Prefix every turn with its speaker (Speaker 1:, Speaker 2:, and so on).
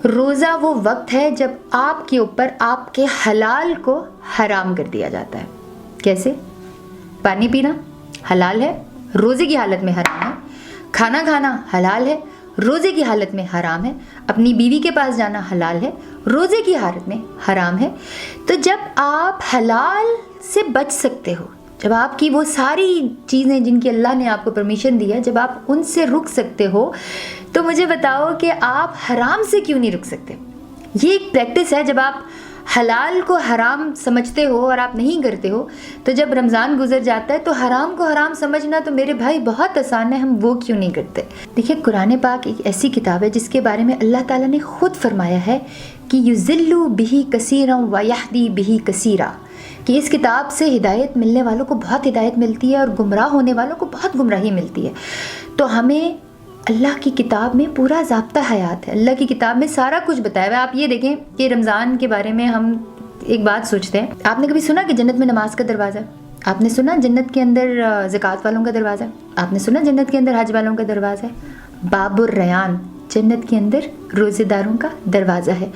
Speaker 1: روزہ وہ وقت ہے جب آپ کے اوپر آپ کے حلال کو حرام کر دیا جاتا ہے. کیسے؟ پانی پینا حلال ہے، روزے کی حالت میں حرام ہے. کھانا کھانا حلال ہے، روزے کی حالت میں حرام ہے. اپنی بیوی کے پاس جانا حلال ہے، روزے کی حالت میں حرام ہے. تو جب آپ حلال سے بچ سکتے ہو، جب آپ کی وہ ساری چیزیں جن کی اللہ نے آپ کو پرمیشن دی ہے، جب آپ ان سے رک سکتے ہو، تو مجھے بتاؤ کہ آپ حرام سے کیوں نہیں رک سکتے؟ یہ ایک پریکٹس ہے. جب آپ حلال کو حرام سمجھتے ہو اور آپ نہیں کرتے ہو، تو جب رمضان گزر جاتا ہے تو حرام کو حرام سمجھنا تو میرے بھائی بہت آسان ہے. ہم وہ کیوں نہیں کرتے؟ دیکھیں، قرآن پاک ایک ایسی کتاب ہے جس کے بارے میں اللہ تعالیٰ نے خود فرمایا ہے کہ یُضِلُّ بِهِ كَثِيرًا وَيَهْدِي بِهِ كَثِيرًا، کہ اس کتاب سے ہدایت ملنے والوں کو بہت ہدایت ملتی ہے اور گمراہ ہونے والوں کو بہت گمراہی ملتی ہے. تو ہمیں اللہ کی کتاب میں پورا ضابطہ حیات ہے، اللہ کی کتاب میں سارا کچھ بتایا ہوا ہے. آپ یہ دیکھیں کہ رمضان کے بارے میں ہم ایک بات سوچتے ہیں. آپ نے کبھی سنا کہ جنت میں نماز کا دروازہ ہے؟ آپ نے سنا جنت کے اندر زکوٰۃ والوں کا دروازہ ہے؟ آپ نے سنا جنت کے اندر حج والوں کا دروازہ ہے؟ باب الریان، جنت کے اندر روزے داروں کا دروازہ ہے.